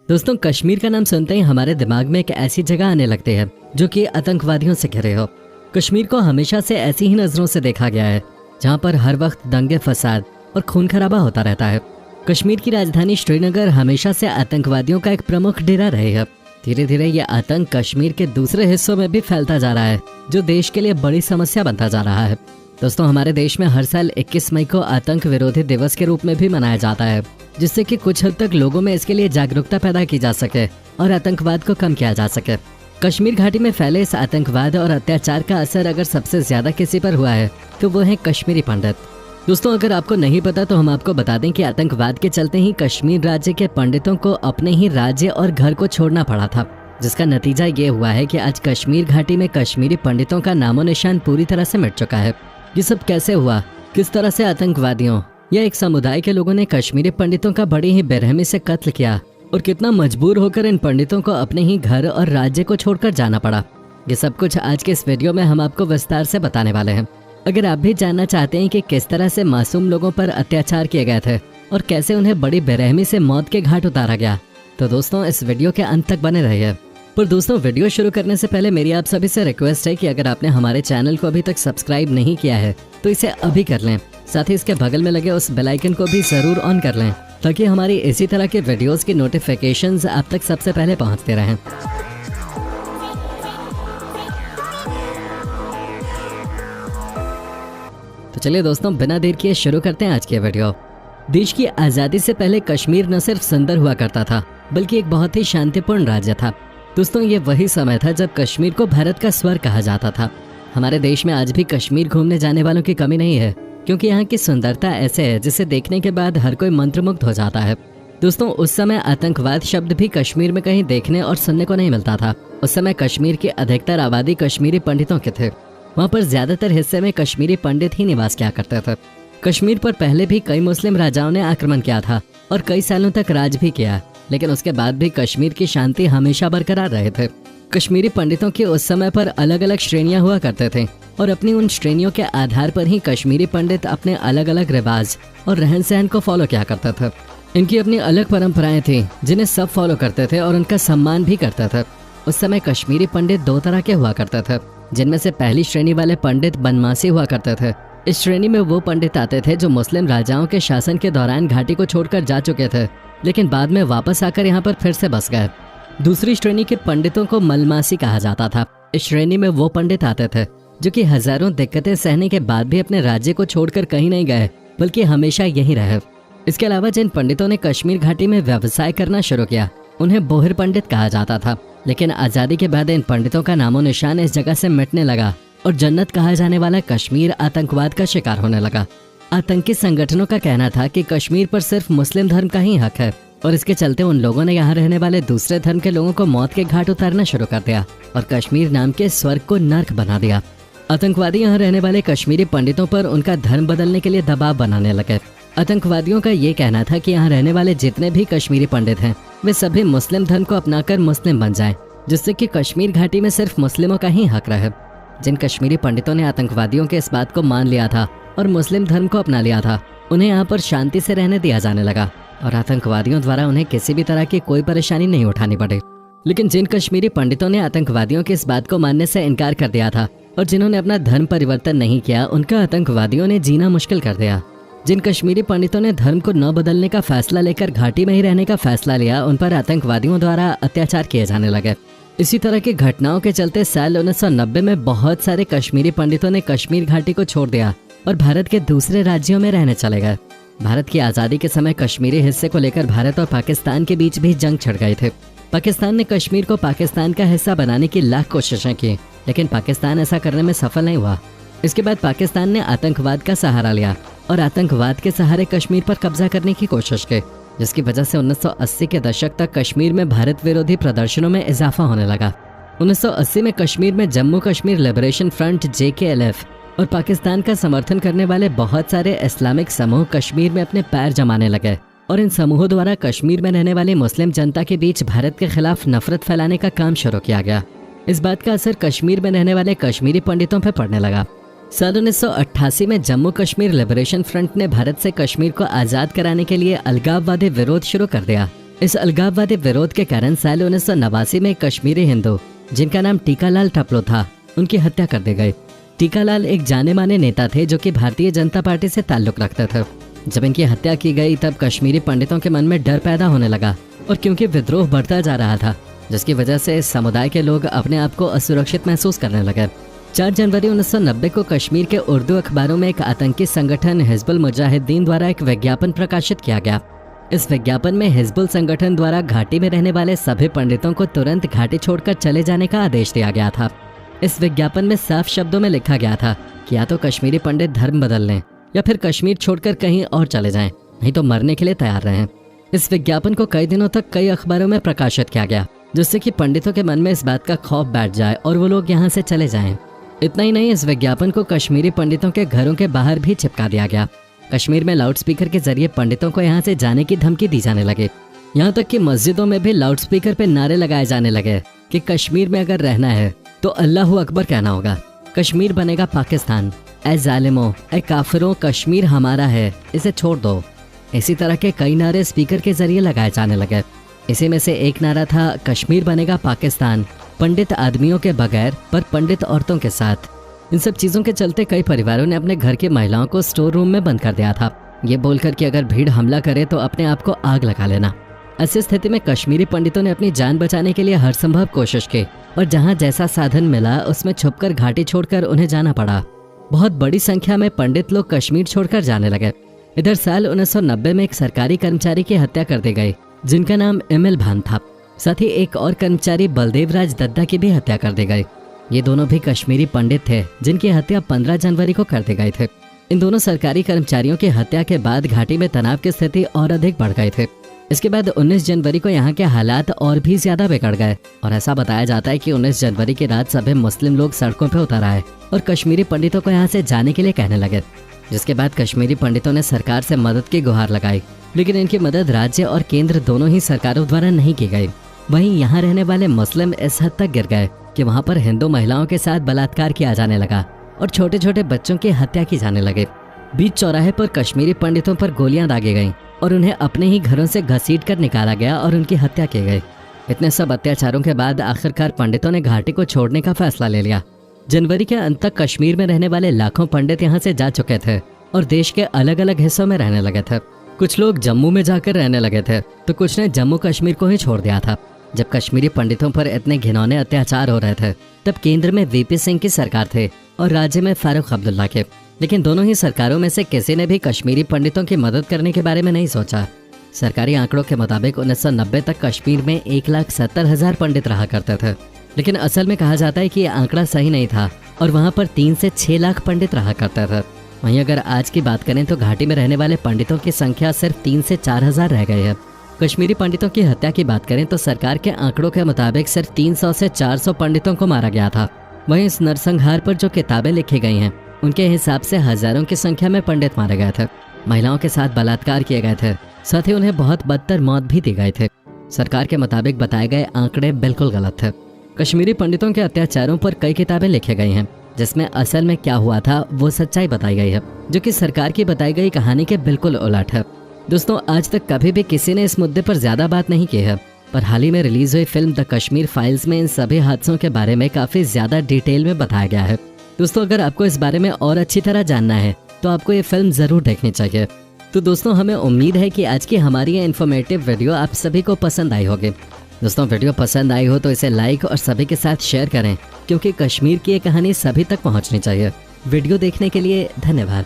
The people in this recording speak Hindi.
दोस्तों, कश्मीर का नाम सुनते ही हमारे दिमाग में एक ऐसी जगह आने लगती है जो कि आतंकवादियों से घिरे हो। कश्मीर को हमेशा से ऐसी ही नजरों से देखा गया है जहाँ पर हर वक्त दंगे फसाद और खून खराबा होता रहता है। कश्मीर की राजधानी श्रीनगर हमेशा से आतंकवादियों का एक प्रमुख डेरा रही है। धीरे धीरे ये आतंक कश्मीर के दूसरे हिस्सों में भी फैलता जा रहा है, जो देश के लिए बड़ी समस्या बनता जा रहा है। दोस्तों, हमारे देश में हर साल 21 मई को आतंक विरोधी दिवस के रूप में भी मनाया जाता है, जिससे कि कुछ हद तक लोगों में इसके लिए जागरूकता पैदा की जा सके और आतंकवाद को कम किया जा सके। कश्मीर घाटी में फैले इस आतंकवाद और अत्याचार का असर अगर सबसे ज्यादा किसी पर हुआ है तो वो है कश्मीरी पंडित। दोस्तों, अगर आपको नहीं पता तो हम आपको बता दें कि आतंकवाद के चलते ही कश्मीर राज्य के पंडितों को अपने ही राज्य और घर को छोड़ना पड़ा था, जिसका नतीजा ये हुआ है कि आज कश्मीर घाटी में कश्मीरी पंडितों का नामो निशान पूरी तरह से मिट चुका है। ये सब कैसे हुआ? किस तरह से आतंकवादियों या एक समुदाय के लोगों ने कश्मीरी पंडितों का बड़ी ही बेरहमी से कत्ल किया और कितना मजबूर होकर इन पंडितों को अपने ही घर और राज्य को छोड़कर जाना पड़ा, ये सब कुछ आज के इस वीडियो में हम आपको विस्तार से बताने वाले हैं। अगर आप भी जानना चाहते हैं कि किस तरह से मासूम लोगों पर अत्याचार किए गए थे और कैसे उन्हें बड़ी बेरहमी से मौत के घाट उतारा गया, तो दोस्तों इस वीडियो के अंत तक बने रहिए। पर दोस्तों, वीडियो शुरू करने से पहले मेरी आप सभी से रिक्वेस्ट है कि अगर आपने हमारे चैनल को अभी तक सब्सक्राइब नहीं किया है तो इसे अभी कर लें। साथ ही इसके बगल में लगे उस बेल आइकन को भी जरूर ऑन कर लें, ताकि हमारी इसी तरह के वीडियोस की नोटिफिकेशंस आप तक सबसे पहले पहुंचते रहें। तो चलिए दोस्तों, बिना देर किए शुरू करते हैं आज की वीडियो। देश की आज़ादी से पहले कश्मीर न सिर्फ सुंदर हुआ करता था, बल्कि एक बहुत ही शांतिपूर्ण राज्य था। दोस्तों, ये वही समय था जब कश्मीर को भारत का स्वर्ग कहा जाता था। हमारे देश में आज भी कश्मीर घूमने जाने वालों की कमी नहीं है, क्योंकि यहाँ की सुंदरता ऐसे है जिसे देखने के बाद हर कोई मंत्रमुग्ध हो जाता है। दोस्तों, उस समय आतंकवाद शब्द भी कश्मीर में कहीं देखने और सुनने को नहीं मिलता था। उस समय कश्मीर की अधिकतर आबादी कश्मीरी पंडितों के थे। वहाँ पर ज्यादातर हिस्से में कश्मीरी पंडित ही निवास किया करते थे। कश्मीर पर पहले भी कई मुस्लिम राजाओं ने आक्रमण किया था और कई सालों तक राज भी किया, लेकिन उसके बाद भी कश्मीर की शांति हमेशा बरकरार रहे थे। कश्मीरी पंडितों की उस समय पर अलग अलग श्रेणियां हुआ करते थे और अपनी उन श्रेणियों के आधार पर ही कश्मीरी पंडित अपने अलग अलग रिवाज और रहन सहन को फॉलो किया करते थे। इनकी अपनी अलग परंपराएं थी जिन्हें सब फॉलो करते थे और उनका सम्मान भी करते थे। उस समय कश्मीरी पंडित दो तरह के हुआ करते थे, जिनमें से पहली श्रेणी वाले पंडित बनमासी हुआ करते थे। इस श्रेणी में वो पंडित आते थे जो मुस्लिम राजाओं के शासन के दौरान घाटी को छोड़कर जा चुके थे, लेकिन बाद में वापस आकर यहाँ पर फिर से बस गए। दूसरी श्रेणी के पंडितों को मलमासी कहा जाता था। इस श्रेणी में वो पंडित आते थे जो कि हजारों दिक्कतें सहने के बाद भी अपने राज्य को छोड़कर कहीं नहीं गए, बल्कि हमेशा यहीं रहे। इसके अलावा जिन पंडितों ने कश्मीर घाटी में व्यवसाय करना शुरू किया, उन्हें बोहर पंडित कहा जाता था। लेकिन आज़ादी के बाद इन पंडितों का नामो निशान इस जगह से मिटने लगा और जन्नत कहा जाने वाला कश्मीर आतंकवाद का शिकार होने लगा। आतंकी संगठनों का कहना था कि कश्मीर पर सिर्फ मुस्लिम धर्म का ही हक है और इसके चलते उन लोगों ने यहाँ रहने वाले दूसरे धर्म के लोगों को मौत के घाट उतारना शुरू कर दिया और कश्मीर नाम के स्वर्ग को नर्क बना दिया। आतंकवादी यहाँ रहने वाले कश्मीरी पंडितों पर उनका धर्म बदलने के लिए दबाव बनाने लगे। आतंकवादियों का ये कहना था कि यहाँ रहने वाले जितने भी कश्मीरी पंडित हैं, वे सभी मुस्लिम धर्म को अपनाकर मुस्लिम बन जाएं, जिससे कि कश्मीर घाटी में सिर्फ मुस्लिमों का ही हक रहे। जिन कश्मीरी पंडितों ने आतंकवादियों के इस बात को मान लिया था और मुस्लिम धर्म को अपना लिया था, उन्हें यहाँ पर शांति से रहने दिया जाने लगा और आतंकवादियों द्वारा उन्हें किसी भी तरह की कोई परेशानी नहीं उठानी पड़ी। लेकिन जिन कश्मीरी पंडितों ने आतंकवादियों की इस बात को मानने से इनकार कर दिया था और जिन्होंने अपना धर्म परिवर्तन नहीं किया, उनका आतंकवादियों ने जीना मुश्किल कर दिया। जिन कश्मीरी पंडितों ने धर्म को न बदलने का फैसला लेकर घाटी में ही रहने का फैसला लिया, उन पर आतंकवादियों द्वारा अत्याचार किए जाने लगे। इसी तरह की घटनाओं के चलते साल 1990 में बहुत सारे कश्मीरी पंडितों ने कश्मीर घाटी को छोड़ दिया और भारत के दूसरे राज्यों में रहने चले गए। भारत की आज़ादी के समय कश्मीरी हिस्से को लेकर भारत और पाकिस्तान के बीच भी जंग छिड़ गए थे। पाकिस्तान ने कश्मीर को पाकिस्तान का हिस्सा बनाने की लाख कोशिशें की, लेकिन पाकिस्तान ऐसा करने में सफल नहीं हुआ। इसके बाद पाकिस्तान ने आतंकवाद का सहारा लिया और आतंकवाद के सहारे कश्मीर पर कब्जा करने की कोशिश की, जिसकी वजह से 1980 के दशक तक कश्मीर में भारत विरोधी प्रदर्शनों में इजाफा होने लगा। 1980 में कश्मीर में Jammu Kashmir liberation front JKLF और पाकिस्तान का समर्थन करने वाले बहुत सारे इस्लामिक समूह कश्मीर में अपने पैर जमाने लगे और इन समूहों द्वारा कश्मीर में रहने वाली मुस्लिम जनता के बीच भारत के खिलाफ नफरत फैलाने का काम शुरू किया गया। इस बात का असर कश्मीर में रहने वाले कश्मीरी पंडितों पर पड़ने लगा। साल 1988 में जम्मू कश्मीर लिबरेशन फ्रंट ने भारत से कश्मीर को आज़ाद कराने के लिए अलगाववादी विरोध शुरू कर दिया इस अलगाववादी विरोध के कारण साल 1989 में एक कश्मीरी हिंदू जिनका नाम टीकालाल टपलो था, उनकी हत्या कर दी गई। टीकालाल एक जाने माने नेता थे जो कि भारतीय जनता पार्टी से ताल्लुक रखते थे। जब इनकी हत्या की गई तब कश्मीरी पंडितों के मन में डर पैदा होने लगा और क्योंकि विद्रोह बढ़ता जा रहा था, जिसकी वजह से इस समुदाय के लोग अपने आप को असुरक्षित महसूस करने लगे। 4 जनवरी 1990 को कश्मीर के उर्दू अखबारों में एक आतंकी संगठन हिजबुल मुजाहिदीन द्वारा एक विज्ञापन प्रकाशित किया गया। इस विज्ञापन में हिजबुल संगठन द्वारा घाटी में रहने वाले सभी पंडितों को तुरंत घाटी छोड़कर चले जाने का आदेश दिया गया था। इस विज्ञापन में साफ शब्दों में लिखा गया था कि या तो कश्मीरी पंडित धर्म बदल लें या फिर कश्मीर छोड़कर कहीं और चले जाएं, नहीं तो मरने के लिए तैयार रहें। इस विज्ञापन को कई दिनों तक कई अखबारों में प्रकाशित किया गया, जिससे कि पंडितों के मन में इस बात का खौफ बैठ जाए और वो लोग यहाँ से चले जाएं। इतना ही नहीं, इस विज्ञापन को कश्मीरी पंडितों के घरों के बाहर भी चिपका दिया गया। कश्मीर में लाउडस्पीकर के जरिए पंडितों को यहाँ से जाने की धमकी दी जाने लगी। यहाँ तक कि मस्जिदों में भी लाउडस्पीकर पे नारे लगाए जाने लगे कि कश्मीर में अगर रहना है तो अल्लाहू अकबर कहना होगा, कश्मीर बनेगा पाकिस्तान, ए जालिमो, ए काफिरों, कश्मीर हमारा है, इसे छोड़ दो। इसी तरह के कई नारे स्पीकर के जरिए लगाए जाने लगे। इसी में से एक नारा था, कश्मीर बनेगा पाकिस्तान, पंडित आदमियों के बगैर पर पंडित औरतों के साथ। इन सब चीज़ों के चलते कई परिवारों ने अपने घर की महिलाओं को स्टोर रूम में बंद कर दिया था, ये बोलकर कि अगर भीड़ हमला करे तो अपने आप को आग लगा लेना। ऐसी स्थिति में कश्मीरी पंडितों ने अपनी जान बचाने के लिए हर संभव कोशिश की और जहां जैसा साधन मिला उसमें छुपकर घाटी छोड़कर उन्हें जाना पड़ा। बहुत बड़ी संख्या में पंडित लोग कश्मीर छोड़कर जाने लगे। इधर साल 1990 में एक सरकारी कर्मचारी की हत्या कर दी गई जिनका नाम इमिल भान था। साथ ही एक और कर्मचारी बलदेव राज दद्दा की भी हत्या कर दी गई। ये दोनों भी कश्मीरी पंडित थे जिनकी हत्या 15 जनवरी को कर दी गई थी। इन दोनों सरकारी कर्मचारियों की हत्या के बाद घाटी में तनाव की स्थिति और अधिक बढ़ गई थी। इसके बाद 19 जनवरी को यहाँ के हालात और भी ज्यादा बिगड़ गए और ऐसा बताया जाता है कि 19 जनवरी की रात सभी मुस्लिम लोग सड़कों पर उतर आए और कश्मीरी पंडितों को यहाँ से जाने के लिए कहने लगे, जिसके बाद कश्मीरी पंडितों ने सरकार से मदद की गुहार लगाई, लेकिन इनकी मदद राज्य और केंद्र दोनों ही सरकारों द्वारा नहीं की गई। वहीं यहाँ रहने वाले मुस्लिम इस हद तक गिर गए कि वहाँ पर हिंदू महिलाओं के साथ बलात्कार किया जाने लगा और छोटे छोटे बच्चों की हत्या की जाने लगे। बीच चौराहे पर कश्मीरी पंडितों पर गोलियां दागी गईं और उन्हें अपने ही घरों से घसीट कर निकाला गया और उनकी हत्या की गई। इतने सब अत्याचारों के बाद आखिरकार पंडितों ने घाटी को छोड़ने का फैसला ले लिया। जनवरी के अंत तक कश्मीर में रहने वाले लाखों पंडित यहाँ से जा चुके थे और देश के अलग अलग हिस्सों में रहने लगे थे। कुछ लोग जम्मू में जाकर रहने लगे थे तो कुछ ने जम्मू कश्मीर को ही छोड़ दिया था। जब कश्मीरी पंडितों पर इतने घिनौने अत्याचार हो रहे थे तब केंद्र में वीपी सिंह की सरकार थे और राज्य में फारूक अब्दुल्ला के, लेकिन दोनों ही सरकारों में से किसी ने भी कश्मीरी पंडितों की मदद करने के बारे में नहीं सोचा। सरकारी आंकड़ों के मुताबिक 1990 तक कश्मीर में 1,70,000 पंडित रहा करते थे, लेकिन असल में कहा जाता है कि ये आंकड़ा सही नहीं था और वहाँ पर 3 से 6 लाख पंडित रहा करते थे। वहीं अगर आज की बात करें तो घाटी में रहने वाले पंडितों की संख्या सिर्फ 3 से 4,000 रह गई है। कश्मीरी पंडितों की हत्या की बात करें तो सरकार के आंकड़ों के मुताबिक सिर्फ 300 से 400 पंडितों को मारा गया था। वहीं इस नरसंहार पर जो किताबें लिखी गई हैं उनके हिसाब से हजारों की संख्या में पंडित मारे गए थे, महिलाओं के साथ बलात्कार किए गए थे, साथ ही उन्हें बहुत बदतर मौत भी दी गई थे। सरकार के मुताबिक बताए गए आंकड़े बिल्कुल गलत थे। कश्मीरी पंडितों के अत्याचारों पर कई किताबें लिखी गई हैं जिसमें असल में क्या हुआ था वो सच्चाई बताई गई है, जो कि सरकार की बताई गई कहानी के बिल्कुल उलट है। दोस्तों, आज तक कभी भी किसी ने इस मुद्दे पर ज्यादा बात नहीं की है, पर हाल ही में रिलीज हुई फिल्म द कश्मीर फाइल्स में इन सभी हादसों के बारे में काफी ज्यादा डिटेल में बताया गया है। दोस्तों, अगर आपको इस बारे में और अच्छी तरह जानना है तो आपको ये फिल्म जरूर देखनी चाहिए। तो दोस्तों, हमें उम्मीद है कि आज की हमारी ये इन्फॉर्मेटिव वीडियो आप सभी को पसंद आई होगी। दोस्तों, वीडियो पसंद आई हो तो इसे लाइक और सभी के साथ शेयर करें, क्योंकि कश्मीर की ये कहानी सभी तक पहुंचनी चाहिए। वीडियो देखने के लिए धन्यवाद।